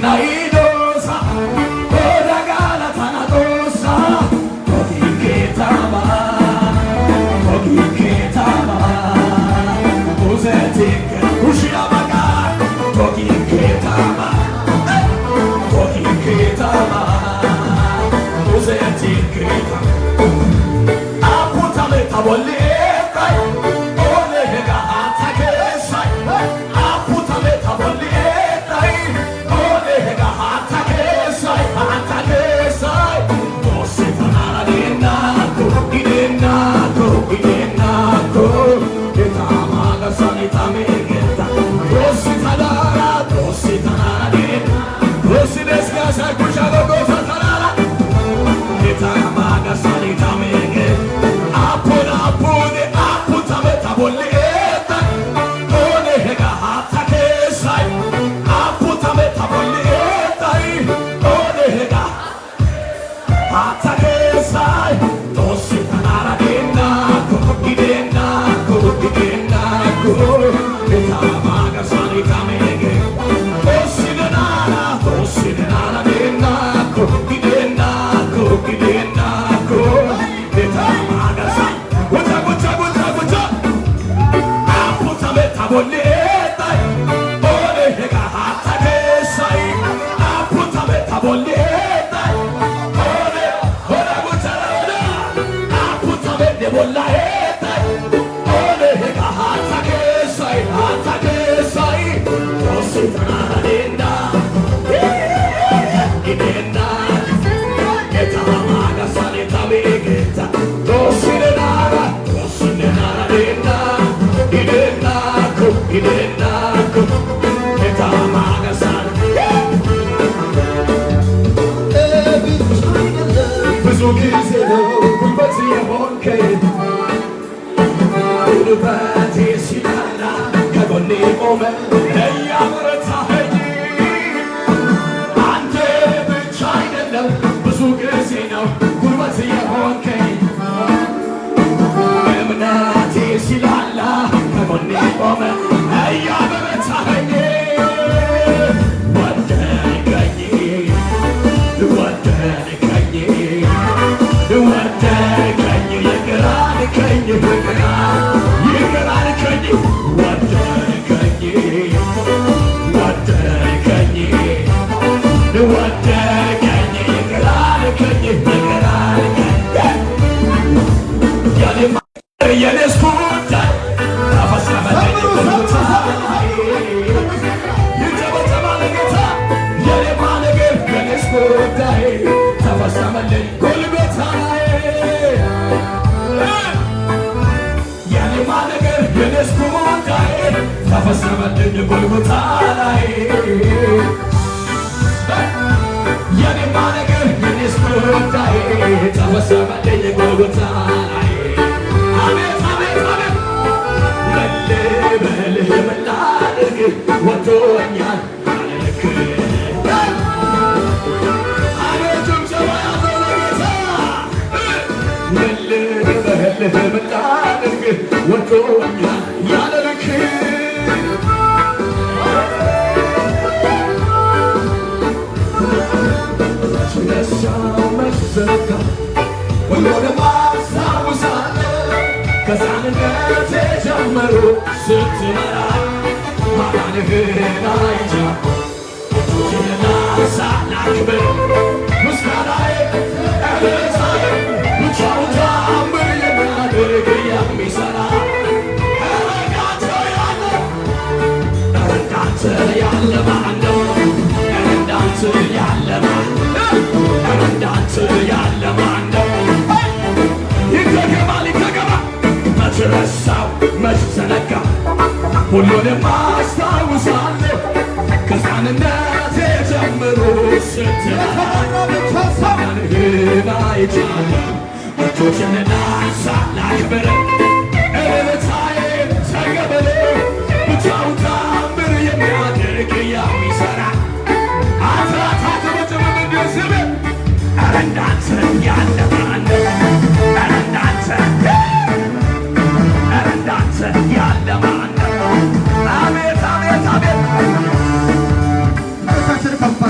naidosa ora galatana dosa kogi ketama uzetik ushia baga kogi ketama uzetik aputame tabole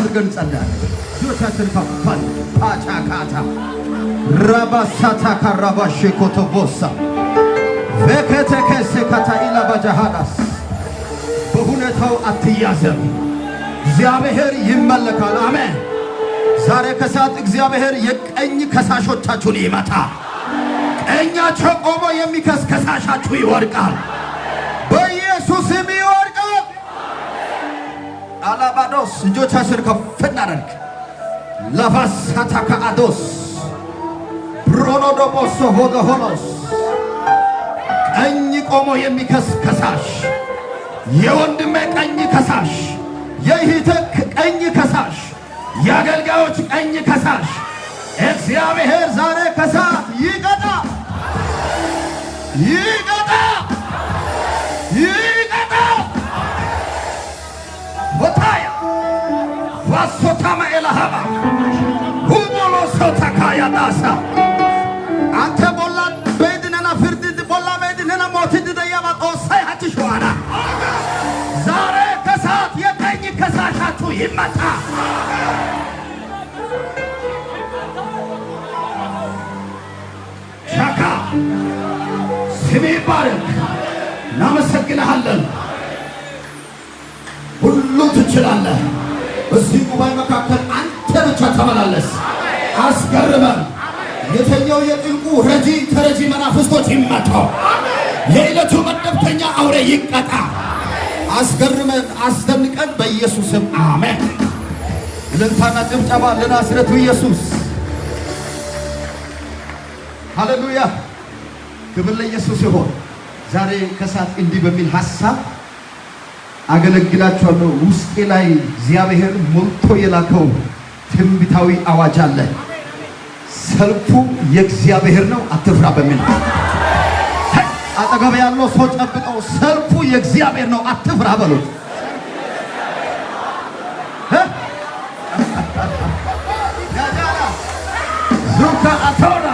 አድርገን ጸልያለን። እጆቻችን ከፈን ፓቻካታ ራባሳታ ካራባሼ ኮቶቦሳ በከተከሰ ካታኢላ ባጃሃዳስ በሁኔታው አትያዘም። እግዚአብሔር ይመለካል። አሜን። ዛሬ ከሰዓት እግዚአብሔር የቀኝ ከሳሾቻችሁን ይመታ። ቀኛቸው ቆሞ የሚከስ ከሳሻችሁ ይወድቃል። በኢየሱስም ይወድቃል። አላባዶስ እጆቻችን ከፍ እናድርግ። ለፋሳታ ከአዶስ ብሮኖዶቦሶ ሆዶሆሎስ ቀኝ ቆሞ የሚከስ ከሳሽ፣ የወንድሜ ቀኝ ከሳሽ፣ የእህቴ ቀኝ ከሳሽ፣ የአገልጋዮች ቀኝ ከሳሽ እግዚአብሔር ዛሬ ከሰዓት ይቀጣ ይቀጣ ይቀጣ። ወታያ ዋሶታማ ኤላሃባ ሁሞሎ ሶታካያ ዳሳ አንተ ቦላን በድነና ፍርድ ቦላ በድነና ሞትድ ደያባ ኦሳይ አትሽዋና ዛሬ ከሰዓት የቀኝ ከሳሻችሁ ይመታ። ሻካ ስሜ ይባረክ። እናመሰግንሃለን። ሁሉ ትችላለህ። በዚህ ጉባኤ መካከል አንተ ብቻ ተመላለስ፣ አስገርመን። የተኛው የጥልቁ ረጂ ተረጂ መናፍስቶች ይመታው። የዕለቱ መደብተኛ አውሬ ይቀጣ። አስገርመን፣ አስደንቀን በኢየሱስም አሜን። እልልታና ጭብጨባ ለናዝሬቱ ኢየሱስ። ሃሌሉያ! ክብር ለኢየሱስ ይሁን። ዛሬ ከሰዓት እንዲህ በሚል ሐሳብ አገለግላችኋለሁ። ውስጤ ላይ እግዚአብሔር ሞልቶ የላከው ትንቢታዊ አዋጅ አለ። ሰልፉ የእግዚአብሔር ነው፣ አትፍራ በሚል አጠገብ ያለው ሰው ጨብጠው፣ ሰልፉ የእግዚአብሔር ነው፣ አትፍራ በሉት። ዙካ አቶራ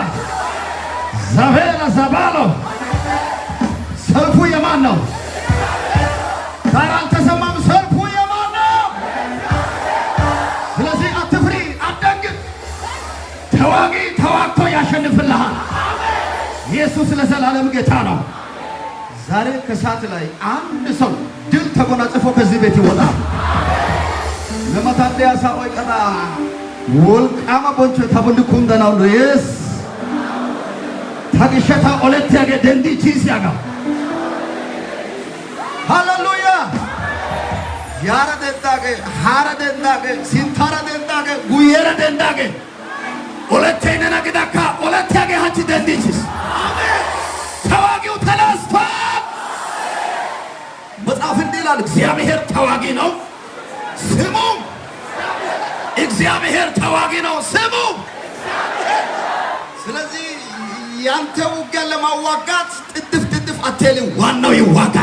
ዛቬላ ዛባሎ ሰልፉ የማን ነው? ዛሬ አልተሰማም? ሰልፉ የማን ነው? ስለዚህ አትፍሪ፣ አትደንግጥ። ተዋጊ ተዋግቶ ያሸንፍልሃል። ኢየሱስ ለዘላለም ጌታ ነው። ዛሬ ከሰዓት ላይ አንድ ሰው ድል ተጎናጽፎ ከዚህ ቤት ይወጣል። ለማታደያ ሳኦይ ቀዳ ወልቃማ ቦንቾ ታብልኩም ደናው ሬስ ታግሸታ ኦለት ያገ ደንዲ ቺስ ያጋ ሃሌሉያ ያራ ደንዳገ ሃራ ደንዳገ ሲንታራ ደንዳገ ጉየራ ደንዳገ ኦለት አይነና ገዳካ ኦለት ያገ ሃቺ ደንዲ ቺስ አሜን። ተዋጊው ተነስቷል። መጽሐፍ እንዲህ ይላል፣ እግዚአብሔር ተዋጊ ነው ስሙ። እግዚአብሔር ተዋጊ ነው ስሙ። ስለዚህ ያንተ ውጊያ ለማዋጋት ጥድፍ አትልም፣ ዋናው ይዋጋ።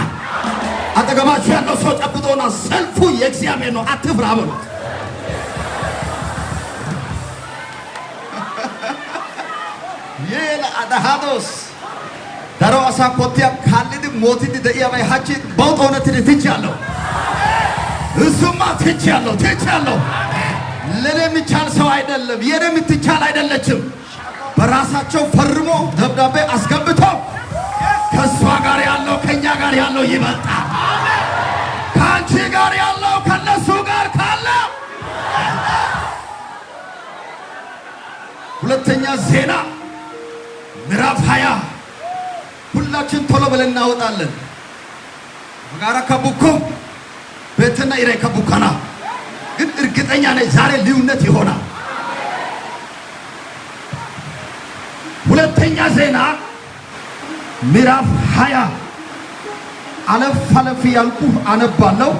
አጠገባችሁ ያለው ሰው ጨብጦና ሰልፉ የእግዚአብሔር ነው አትፍራ በሉት። የላ አዳሃዶስ ዳሮ አሳኮቲያ ካልድ ሞቲድ ደያባይ ሀቺ ባውጣውነት ትቻለሁ። እሱማ ትቻለሁ። ለኔ የሚቻል ሰው አይደለም፣ የኔ የምትቻል አይደለችም። በራሳቸው ፈርሞ ደብዳቤ አስገብቶ ከሷ ጋር ያለው ከኛ ጋር ያለው ይበልጣል። ከአንቺ ጋር ያለው ከነሱ ጋር ካለ ሁለተኛ ዜና ምዕራፍ 20 ሁላችን ቶሎ ብለን እናወጣለን። ጋራ ከቡኩም ቤትና ኢሬ ከቡካና ግን እርግጠኛ ነኝ ዛሬ ልዩነት ይሆናል። ሁለተኛ ዜና ምዕራፍ 20 አለፍ ያልኩ አነባለሁ።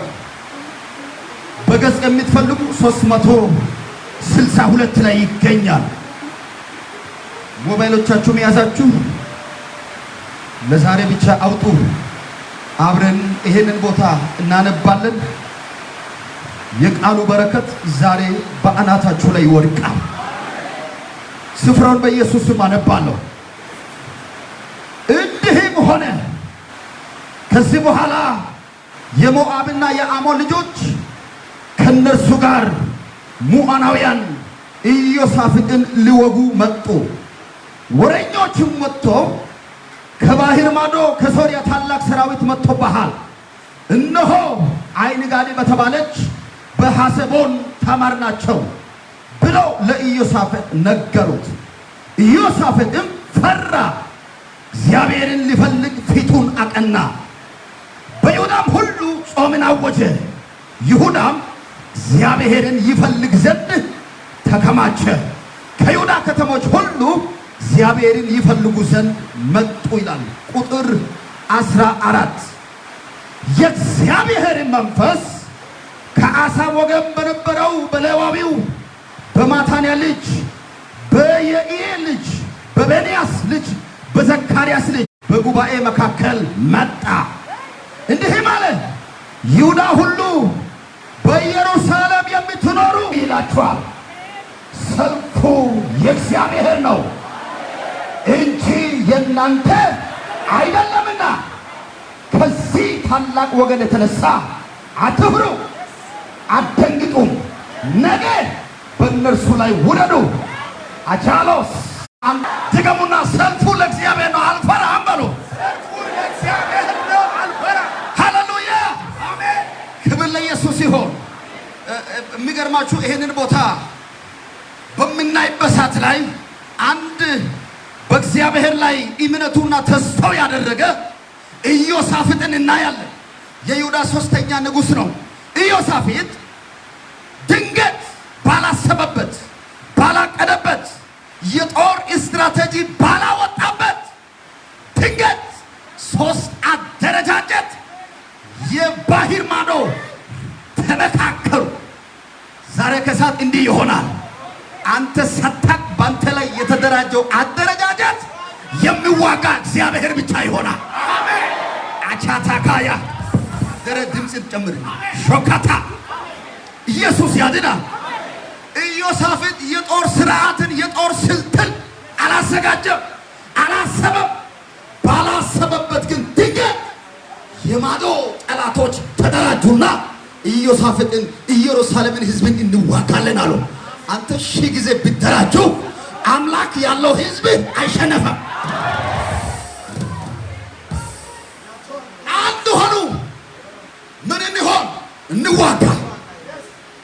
በገጽ የምትፈልጉ 362 ላይ ይገኛል። ሞባይሎቻችሁ መያዛችሁ ለዛሬ ብቻ አውጡ። አብረን ይሄንን ቦታ እናነባለን። የቃሉ በረከት ዛሬ በአናታችሁ ላይ ይወድቃል። ስፍራውን በኢየሱስ ስም አነባለሁ። እንዲህም ሆነ ከዚህ በኋላ የሞዓብና የአሞን ልጆች ከነርሱ ጋር ሙዓናውያን ኢዮሳፍጥን ሊወጉ መጡ። ወሬኞችም ወጥቶ ከባህር ማዶ ከሶርያ ታላቅ ሰራዊት መጥቶብሃል፣ እነሆ አይንጋዲ በተባለች በሐሰቦን ታማር ናቸው ብለው ለኢዮሳፍጥ ነገሩት። ኢዮሳፍጥም ፈራ፣ እግዚአብሔርን ሊፈልግ ፊቱን አቀና። በይሁዳም ሁሉ ጾምን አወጀ። ይሁዳም እግዚአብሔርን ይፈልግ ዘንድ ተከማቸ። ከይሁዳ ከተሞች ሁሉ እግዚአብሔርን ይፈልጉ ዘንድ መጡ ይላል። ቁጥር 14 የእግዚአብሔር መንፈስ ከአሳብ ወገን በነበረው በሌዋዊው በማታንያ ልጅ በየኢኤል ልጅ በቤንያስ ልጅ በዘካርያስ ልጅ በጉባኤ መካከል መጣ። እንዲህም አለ፣ ይሁዳ ሁሉ በኢየሩሳሌም የምትኖሩ ይላችኋል፣ ሰልፉ የእግዚአብሔር ነው እንጂ የእናንተ አይደለምና ከዚህ ታላቅ ወገን የተነሳ አትፍሩ፣ አትደንግጡም። ነገ በእነርሱ ላይ ውረዱ። አጃሎስ ድገሙና ሰልፉ ለእግዚአብሔር ነው አልፈራም በሉ። ሃሌሉያ ክብር ለኢየሱስ ይሁን። የሚገርማችሁ ይሄንን ቦታ በምናይበት ሰዓት ላይ አንድ በእግዚአብሔር ላይ እምነቱና ተስፋው ያደረገ ኢዮሳፍጥን እናያለን። የይሁዳ ሶስተኛ ንጉሥ ነው። ኢዮሳፍጥ ድንገት ባላሰበበት ባላቀደበት የጦር ስትራቴጂ ባላወጣበት ድንገት ሶስት አደረጃጀት የባህር ማዶ ተመካከሩ። ዛሬ ከሰዓት እንዲህ ይሆናል። አንተ ሳታቅ ባንተ ላይ የተደራጀው አደረጃጀት የሚዋጋ እግዚአብሔር ብቻ ይሆናል። አቻታካያ ደረ ድምፅን ጨምር ሾካታ ኢየሱስ ያድናል። ኢዮሳፍጥ የጦር ስርዓትን የጦር ስልትን አላዘጋጀም፣ አላሰበም። ባላሰበበት ግን ድንገት የማዶ ጠላቶች ተደራጁና ኢዮሳፍጥን ኢየሩሳሌምን ህዝብን እንዋጋለን አሉ። አንተ ሺህ ጊዜ ብትደራጁ አምላክ ያለው ህዝብ አይሸነፈም። አንድ ሆኑ። ምን እንሆን? እንዋጋ፣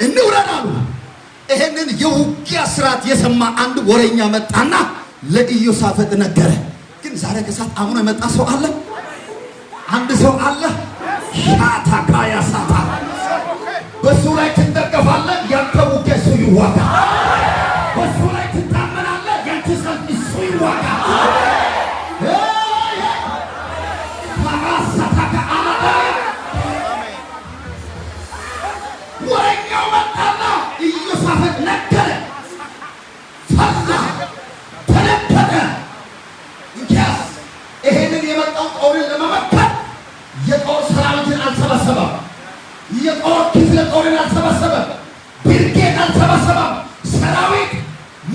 እንውረድ አሉ። ይሄንን የውጊያ ስርዓት የሰማ አንድ ወሬኛ መጣና ለኢዮሳፍጥ ነገረ። ግን ዛሬ ከሰዓት አሁን የመጣ ሰው አለ? አንድ ሰው አለ? ሻታካ ያሳታ በሱ ላይ ትደገፋለህ፣ ያንተ ውጊያ እሱ ይዋጋ። በሱ ላይ ትታመናለህ፣ ያንተ ሰልፍ እሱ ይዋጋ። ወሬኛው መጣና ኢዮሳፍጥ ነገረ። ፈራ፣ ተነከረ። እንኪያስ ይሄንን የመጣው ጦርን ለመመከት የጦር ሰራዊትን አልሰበሰበም። የጦር ክፍለ ጦርን አልሰበሰበም። ብርጌድ አልሰበሰበም። ሰራዊት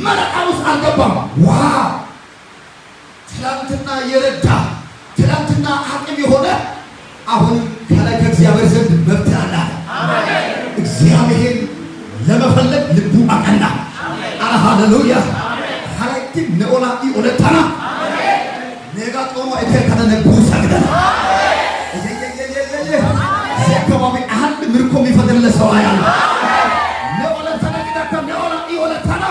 መረጣ ውስጥ አልገባም። ዋው! ትላንትና የረዳ ትላንትና አቅም የሆነ አሁን ከላይ ከእግዚአብሔር ዘንድ መብት አለ። እግዚአብሔር ለመፈለግ ልቡ አቀና። ሃሌሉያ ሃላይቲ ነኦላ ኢኦለታና ኔጋ ጦሞ እቴ ከተነጉ ሰግደና አካባቢ አንድ ምርኮ የሚፈጥርለ ሰው አያለ ነኦለታና ግዳከ ነኦላ ኢኦለታና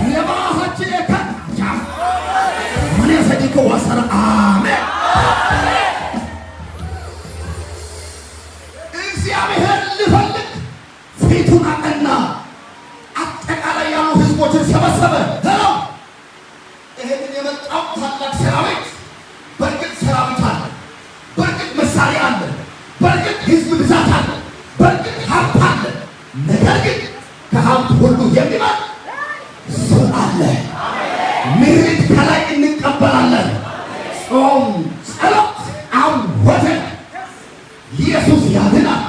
ነባሃች ኤካ ጃ ምን ያሰዲኮ ዋሰራ አሜን። እግዚአብሔር ሊፈልግ ፊቱን አቀና። አጠቃላይ ያሉ ህዝቦችን ሰበሰበ። ይሄንን የመጣው ታላቅ ሰራዊት በእርግጥ ሰራዊት አለ፣ በእርግጥ መሳሪያ አለ፣ በእርግጥ ህዝብ ብዛት አለ፣ በእርግጥ ሀብት አለ። ነገር ግን ከሀብት ሁሉ የሚበልጥ ሰው አለ። ምሕረት ከላይ እንቀበላለን። ጾም፣ ጸሎት አወጀ። ኢየሱስ ያድናል።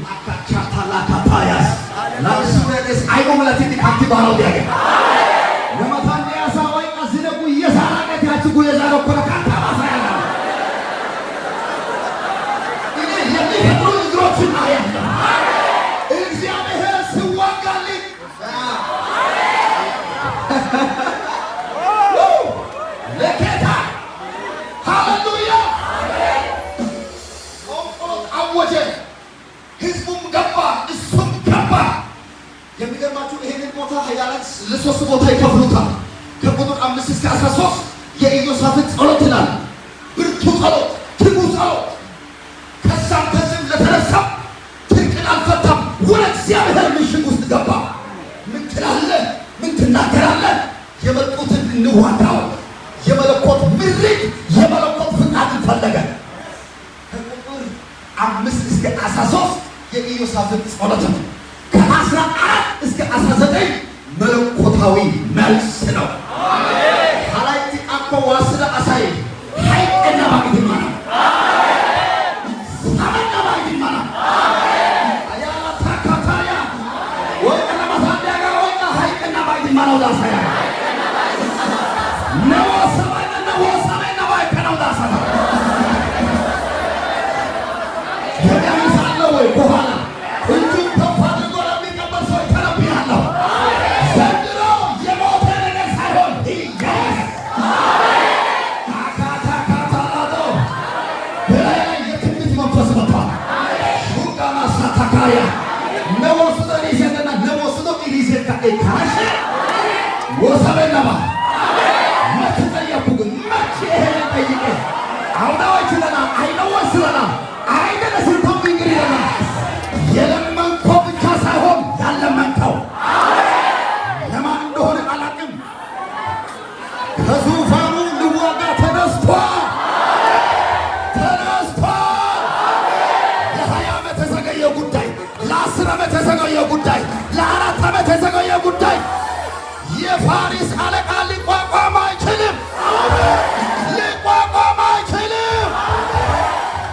ማካቻታላካፓያስ ላስበደስ አይቆመላቲት ካቲባራው ያገ ለማታንያ ሳዋይ አዝነጉ የዛራቀት ያቺ ጉየዛሮ ኮረካታ ማሳያላ እኔ የሚፈጥሩ እግሮችን አያለሁ። ታወጀ። ህዝቡም ገባ፣ እሱም ገባ። የሚገርማችሁ ይሄንን ቦታ ኃያላን ለሶስት ቦታ ይከፍሉታል። ከቁጥር 5 እስከ 13 የኢዮሳፍጥ ጸሎት ይላል። ብርቱ ጸሎት፣ ትጉ ጸሎት። ከዛም ከዚህም ለተነሳ ትርቅን አልፈታም። ወደ እግዚአብሔር ምሽግ ውስጥ ገባ። ምን ትላለህ? ምን ትናገራለህ? የመጡትን እንዋጋው። የመለኮት ምሪት፣ የመለኮት ፍቃድን ፈለገ። ከቁጥር 5 እስከ 13 የኢዮሳፍጥ ጸሎት ነው። ከ14 እስከ 19 መለኮታዊ መልስ ነው። ሀላይቲ አኮ ዋስለ አሳይ ሀይቅና ባግድማ ነው። ሰመና ባግድማ ነው። አያላ ታካታያ ወይና ማሳንዲያጋ ወይና ሀይቅና ባግድማ ነው። ዳሳያ ነው ሰማይና ነው ሰማይና ባይከናው ዳሳያ የሚያምሳለው ወይ በኋላ እንጂ ወሰበናባ መተጠየቁ መቼ ይሄን ጠይቄ አውዳዎችለና አይነወስለና አይነለስልቶም እንግዲለና የለመንከው ብቻ ሳይሆን ያለመንከው ለማን እንደሆነ አላውቅም። ከዙፋኑ ልዋጋ ተነስቷል። ለ20 ዓመት የዘገየ ጉዳይ፣ ለ10 ዓመት የዘገየ ጉዳይ፣ ለ4 ዓመት የዘገየ ጉዳይ የፋሪስ አለቃ ሊቋቋም አይችልም። ሊቋቋም አይችልም።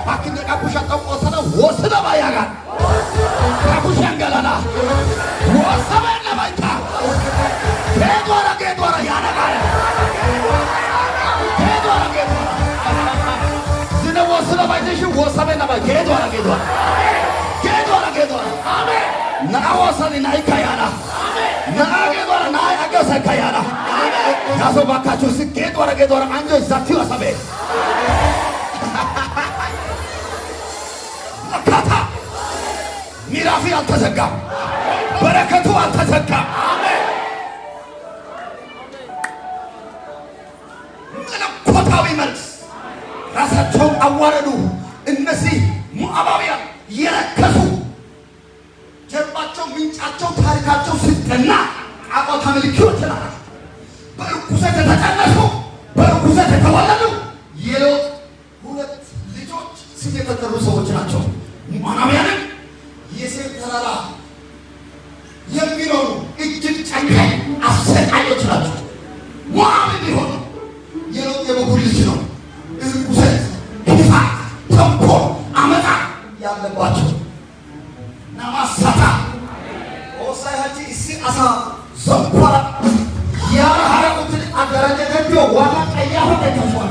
ባክነ ካኩሻ ጠቆሰለ ወስደ ባያጋል ካኩሻ እንገላላ ወሰበነ ባይታ ጌዶራ ያነጋለ ጌዶራ ዝነ ወስደ ባይተሽ ወሰበነ ባይ ጌዶራ አሜን ናወሰኒ ናይካያና ናጌዶራ ናይ አገሰካያና ያሶ ባካችሁ ጌዶራ አንጆ ዛቲው አሰበ አካታ ሚራፊ አልተዘጋም። በረከቱ አልተዘጋም። መለኮታዊ መልስ። ራሳቸውን አዋረዱ። እነዚህ ሞዓባውያን የረከሱ ጀርባቸው፣ ምንጫቸው፣ ታሪካቸው ሲጠና ጣዖት አምልኪዎች ናቸው። በርኩሰት የተጠነሱ፣ በርኩሰት የተወለዱ የሎጥ 2 ልጆች ስም የተጠሩ ሰዎች ናቸው። ሞዓባውያንም የሴት ተራራ የሚኖሩ እጅግ ጨካኝ አሰቃዮች ናቸው። ሞዓብ ቢሆኑ የሎጥ የበኩር ልጅ ነው። ርኩሰት፣ ክፋት፣ ተንኮል፣ አመፃ ያለባቸው ናማሳታ ኦሳይሃቲ እሲ አሳ ዘንኳራ ያረሃረቁትን አደረጀገዶ ዋና ቀያሁ ተተፏል።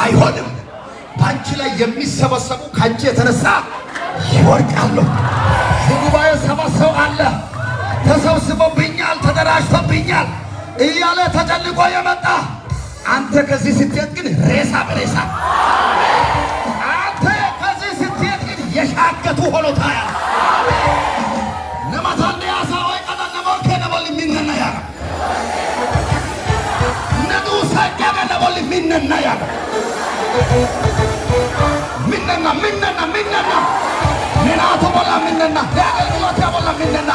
አይሆንም። ባንቺ ላይ የሚሰበሰቡ ካንቺ የተነሳ ይወድቃሉ። ጉባኤ ሰበሰው አለ ተሰብስቦብኛል፣ ተደራጅቶብኛል እያለ ተጨልቆ የመጣ አንተ ከዚህ ስትሄድ ግን ሬሳ በሬሳ አንተ ከዚህ ስትሄድ ግን የሻገቱ ሆኖ ታያለህ። ነማታንደ ያሳወይ ቀዳና ወርከ ነበል ሚንነያ ሚነና ያለ ሚነና ሚነና ሚነና ሜናቶ ቦላ ሚነና የአገልግሎት ያቦላ ሚነና